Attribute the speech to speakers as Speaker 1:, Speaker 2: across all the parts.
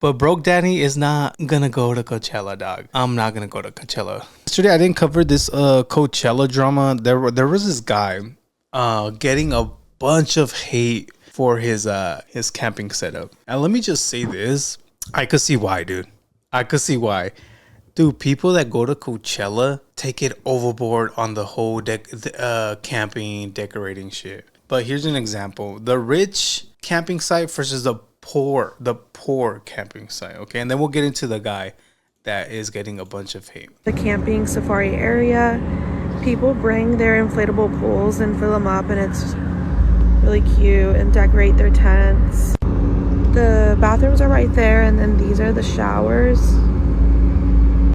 Speaker 1: But broke Danny is not gonna go to Coachella, dog. I'm not gonna go to Coachella. Yesterday I didn't cover this Coachella drama. There was this guy getting a bunch of hate for his camping setup. And let me just say this. I could see why, dude. I could see why. Dude, people that go to Coachella take it overboard on the whole camping, decorating shit. But here's an example. The rich camping site versus the poor camping site, okay? And then we'll get into the guy that is getting a bunch of hate.
Speaker 2: The camping safari area, people bring their inflatable pools and fill them up, and it's really cute, and decorate their tents. The bathrooms are right there, and then these are the showers.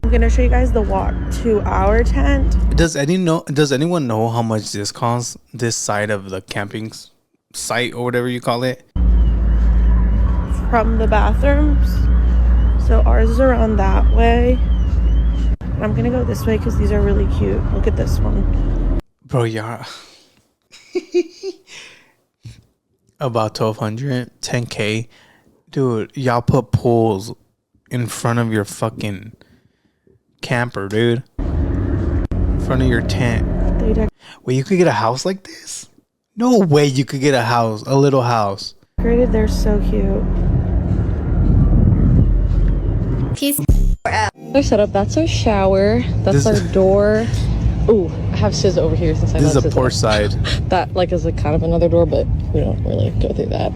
Speaker 2: I'm gonna show you guys the walk to our tent.
Speaker 1: Does anyone know how much this costs, this side of the camping site or whatever you call it?
Speaker 2: From the bathrooms. So ours is around that way. I'm gonna go this way because these are really cute. Look at this one.
Speaker 1: Bro, yeah. About 1,200, 10K. Dude, y'all put pools in front of your fucking camper, dude. In front of your tent. Wait, you could get a house like this? No way you could get a little house.
Speaker 2: Decorated, they're so cute.
Speaker 3: Our setup, that's our shower, that's our door. Ooh, I have scissors over here since I
Speaker 1: this is a porch side.
Speaker 3: That like is a kind of another door, but we don't really go through that.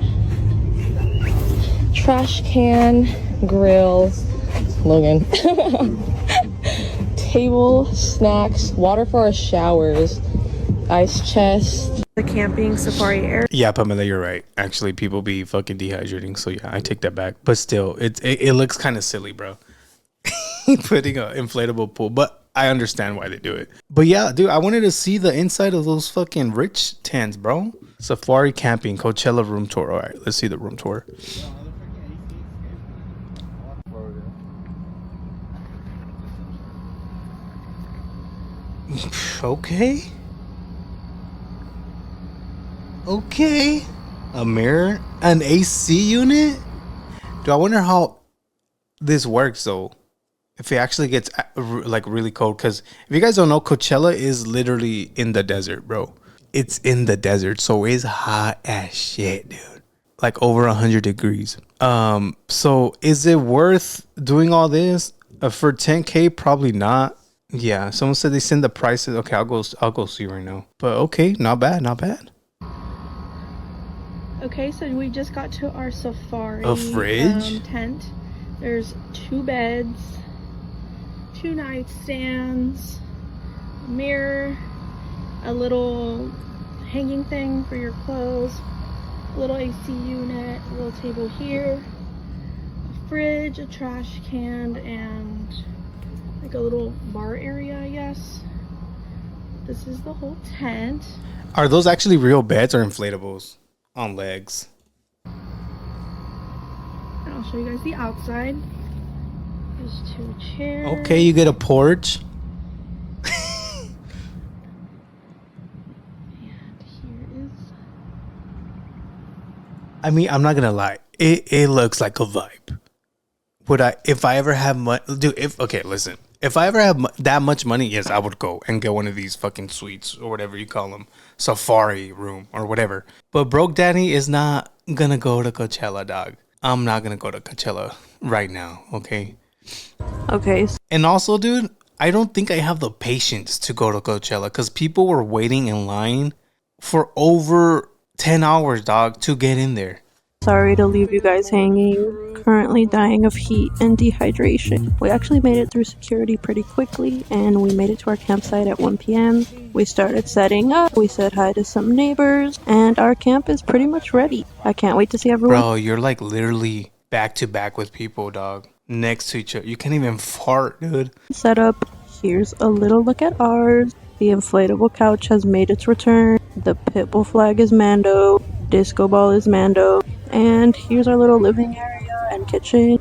Speaker 3: Trash can, grills, Logan. Table, snacks, water for our showers, ice chest.
Speaker 2: The camping safari area.
Speaker 1: Yeah, Pamela, you're right. Actually, people be fucking dehydrating, so yeah, I take that back. But still, it looks kind of silly, bro. Putting an inflatable pool, but I understand why they do it. But yeah, dude, I wanted to see the inside of those fucking rich tents, bro. Safari camping, Coachella room tour. All right, let's see the room tour. Okay. Okay. A mirror, an AC unit. Do I wonder how this works though? If it actually gets like really cold, because if you guys don't know, Coachella is literally in the desert, bro. It's in the desert, so it's hot as shit, dude. Like over 100 degrees. So is it worth doing all this for 10K? Probably not. Yeah, someone said they send the prices. Okay, I'll go see right now. But okay, not bad, not bad.
Speaker 2: Okay, so we just got to our safari tent. There's 2 beds, 2 nightstands, a mirror, a little hanging thing for your clothes, a little AC unit, a little table here, a fridge, a trash can, and like a little bar area, I guess. This is the whole tent.
Speaker 1: Are those actually real beds or inflatables on legs?
Speaker 2: And I'll show you guys the outside. There's 2 chairs.
Speaker 1: Okay, you get a porch.
Speaker 2: And here is...
Speaker 1: I mean, I'm not gonna lie. It looks like a vibe. Would I, if I ever have money, dude, listen. If I ever have that much money, yes, I would go and get one of these fucking suites or whatever you call them. Safari room or whatever. But broke Danny is not gonna go to Coachella, dog. I'm not gonna go to Coachella right now, okay?
Speaker 2: Okay.
Speaker 1: And also, dude, I don't think I have the patience to go to Coachella because people were waiting in line for over 10 hours, dog, to get in there.
Speaker 4: Sorry to leave you guys hanging. Currently dying of heat and dehydration. We actually made it through security pretty quickly, and we made it to our campsite at 1 p.m. We started setting up, we said hi to some neighbors, and our camp is pretty much ready. I can't wait to see everyone.
Speaker 1: Bro, you're like literally back to back with people, dog. Next to each other. You can't even fart, dude.
Speaker 4: Set up. Here's a little look at ours. The inflatable couch has made its return. The pitbull flag is Mando. Disco ball is Mando. And here's our little living area and kitchen.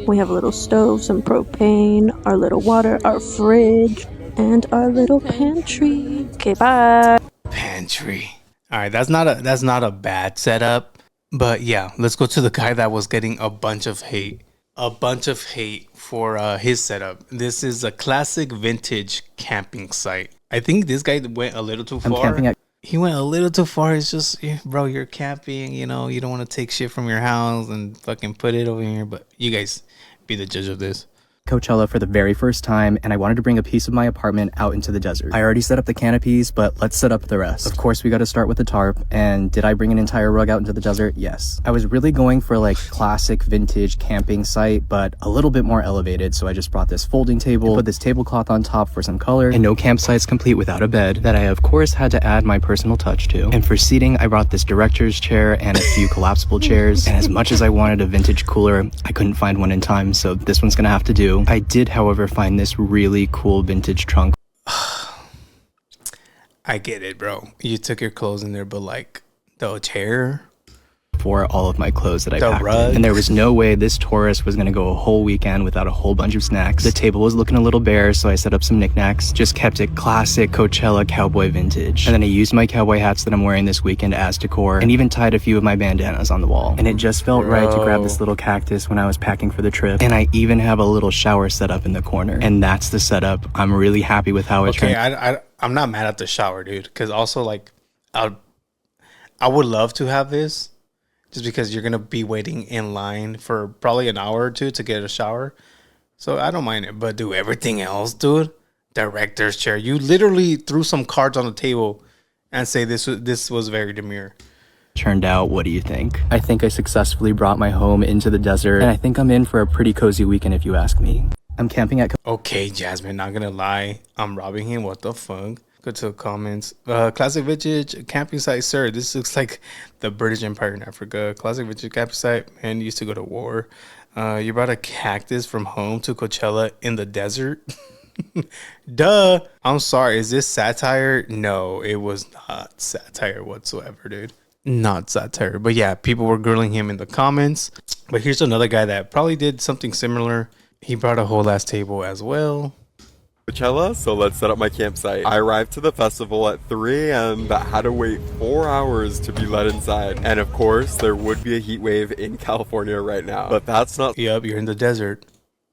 Speaker 4: We have a little stove, some propane, our little water, our fridge, and our little pantry. Okay, bye.
Speaker 1: Pantry. All right, that's not a bad setup, but yeah, let's go to the guy that was getting a bunch of hate. a bunch of hate for his setup. This is a classic vintage camping site. I think this guy went a little too far. He went a little too far. It's just, yeah, bro, you're camping. You know, you don't want to take shit from your house and fucking put it over here. But you guys be the judge of this.
Speaker 5: Coachella for the very first time, and I wanted to bring a piece of my apartment out into the desert. I already set up the canopies, but let's set up the rest. Of course, we got to start with the tarp, and did I bring an entire rug out into the desert? Yes. I was really going for like classic vintage camping site, but a little bit more elevated, so I just brought this folding table, put this tablecloth on top for some color, and no campsite's complete without a bed that I of course had to add my personal touch to. And for seating, I brought this director's chair and a few collapsible chairs, and as much as I wanted a vintage cooler, I couldn't find one in time, so this one's gonna have to do. I did, however, find this really cool vintage trunk.
Speaker 1: I get it, bro. You took your clothes in there, but like the chair
Speaker 5: For all of my clothes that I packed
Speaker 1: rug.
Speaker 5: in. And there was no way this tourist was going to go a whole weekend without a whole bunch of snacks. The table was looking a little bare, so I set up some knickknacks. Just kept it classic Coachella cowboy vintage. And then I used my cowboy hats that I'm wearing this weekend as decor, and even tied a few of my bandanas on the wall. And it just felt right to grab this little cactus when I was packing for the trip. And I even have a little shower set up in the corner. And that's the setup. I'm really happy with how it turned.
Speaker 1: I'm not mad at the shower, dude. Because also, like, I would love to have this. Just because you're going to be waiting in line for probably an hour or two to get a shower. So I don't mind it. But, dude, everything else, dude, director's chair. You literally threw some cards on the table and say this was very demure.
Speaker 5: Turned out. What do you think? I think I successfully brought my home into the desert. And I think I'm in for a pretty cozy weekend if you ask me. I'm camping at...
Speaker 1: Okay, Jasmine, not going to lie. I'm robbing him. What the fuck? Go to the comments. Classic vintage camping site, sir. This looks like the British Empire in Africa. Classic vintage camping site. Man used to go to war. You brought a cactus from home to Coachella in the desert. Duh. I'm sorry. Is this satire? No, it was not satire whatsoever, dude. Not satire. But yeah, people were grilling him in the comments. But here's another guy that probably did something similar. He brought a whole ass table as well.
Speaker 6: Coachella, so let's set up my campsite. I arrived to the festival at 3 a.m. but had to wait 4 hours to be let inside. And of course, there would be a heat wave in California right now. But that's not
Speaker 1: Yep, you're in the desert.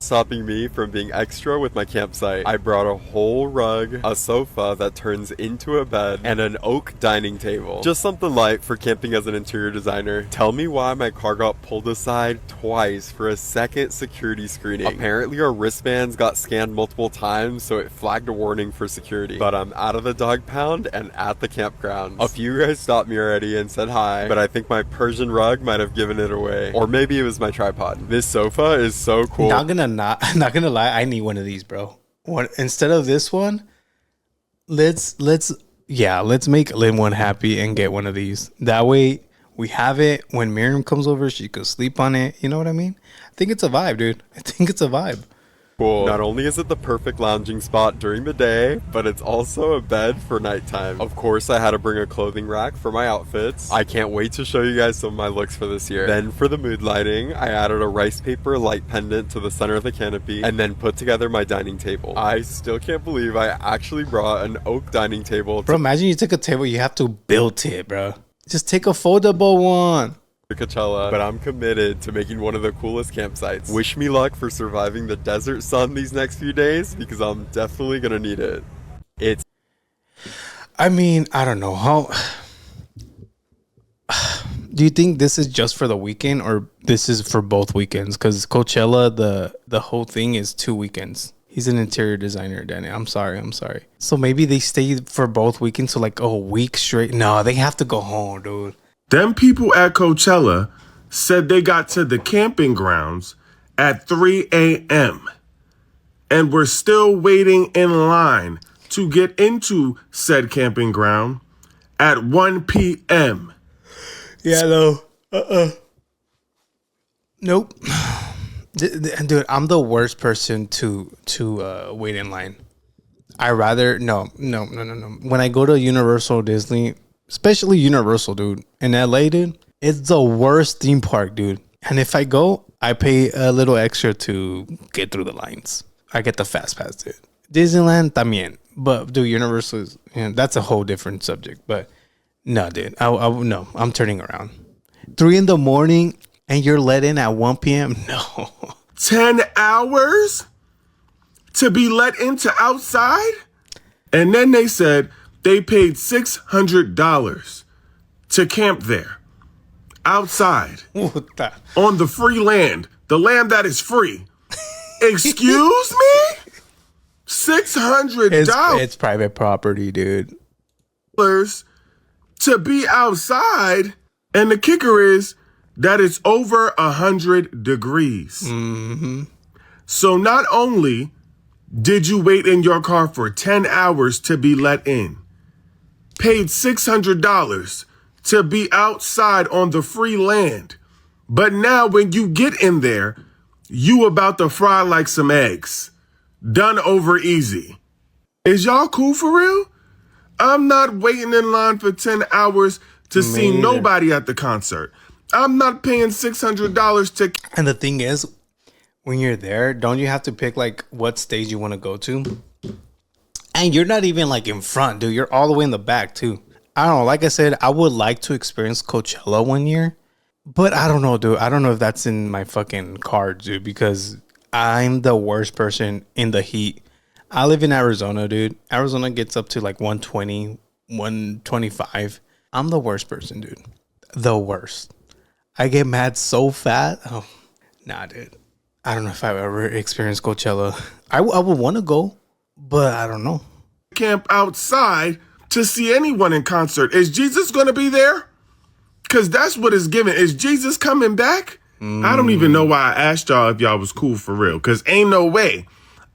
Speaker 6: stopping me from being extra with my campsite. I brought a whole rug, a sofa that turns into a bed, and an oak dining table. Just something light for camping as an interior designer. Tell me why my car got pulled aside twice for a second security screening. Apparently our wristbands got scanned multiple times, so it flagged a warning for security. But I'm out of the dog pound and at the campground. A few guys stopped me already and said hi, but I think my Persian rug might have given it away. Or maybe it was my tripod. This sofa is so cool.
Speaker 1: Not gonna lie, I need one of these, bro. Instead of this one, let's make Lynn one happy and get one of these. That way we have it when Miriam comes over, she could sleep on it. You know what I mean? I think it's a vibe, dude. I think it's a vibe.
Speaker 6: Cool. Not only is it the perfect lounging spot during the day, but it's also a bed for nighttime. Of course, I had to bring a clothing rack for my outfits. I can't wait to show you guys some of my looks for this year. Then for the mood lighting, I added a rice paper light pendant to the center of the canopy and then put together my dining table. I still can't believe I actually brought an oak dining table.
Speaker 1: Bro, imagine you took a table, you have to build it, bro. Just take a foldable one.
Speaker 6: Coachella, but I'm committed to making one of the coolest campsites. Wish me luck for surviving the desert sun these next few days, because I'm definitely gonna need it.
Speaker 1: I mean, I don't know how. Do you think this is just for the weekend or this is for both weekends? Because Coachella, the whole thing is 2 weekends. He's an interior designer, Danny. I'm sorry. So maybe they stay for both weekends, so like a week straight. No, they have to go home, dude.
Speaker 7: Them people at Coachella said they got to the camping grounds at 3 a.m. and were still waiting in line to get into said camping ground at 1 p.m.
Speaker 1: Yeah, no. Nope. Dude, I'm the worst person to wait in line. I rather no. When I go to Universal Disney, especially Universal, dude, in LA, dude, it's the worst theme park, dude. And if I go, I pay a little extra to get through the lines. I get the fast pass, dude. Disneyland también, but dude, Universal is, that's a whole different subject. But no, dude, no, I'm turning around. 3 a.m. and you're let in at 1 p.m. No,
Speaker 7: 10 hours to be let into outside? And then they said they paid $600 to camp there, outside, on the free land, the land that is free. Excuse me? $600?
Speaker 1: It's private property, dude.
Speaker 7: To be outside, and the kicker is that it's over 100 degrees.
Speaker 1: Mm-hmm.
Speaker 7: So not only did you wait in your car for 10 hours to be let in, paid $600 to be outside on the free land, but now when you get in there, you about to fry like some eggs. Done over easy. Is y'all cool for real? I'm not waiting in line for 10 hours to see nobody at the concert. I'm not paying $600 to...
Speaker 1: And the thing is, when you're there, don't you have to pick like what stage you want to go to? And you're not even like in front, dude. You're all the way in the back too. I don't know. Like I said, I would like to experience Coachella one year, but I don't know, dude. I don't know if that's in my fucking cards, dude, because I'm the worst person in the heat. I live in Arizona, dude. Arizona gets up to like 120, 125. I'm the worst person, dude. The worst. I get mad so fat. Oh, nah, dude. I don't know if I've ever experienced Coachella. I would want to go, but I don't know.
Speaker 7: Camp outside to see anyone in concert. Is Jesus going to be there? Because that's what it's given. Is Jesus coming back? I don't even know why I asked y'all if y'all was cool for real. Because ain't no way.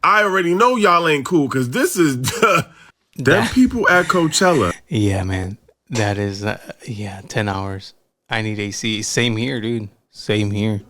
Speaker 7: I already know y'all ain't cool because this is them people at Coachella.
Speaker 1: Yeah, man. That is, 10 hours. I need AC. Same here, dude. Same here.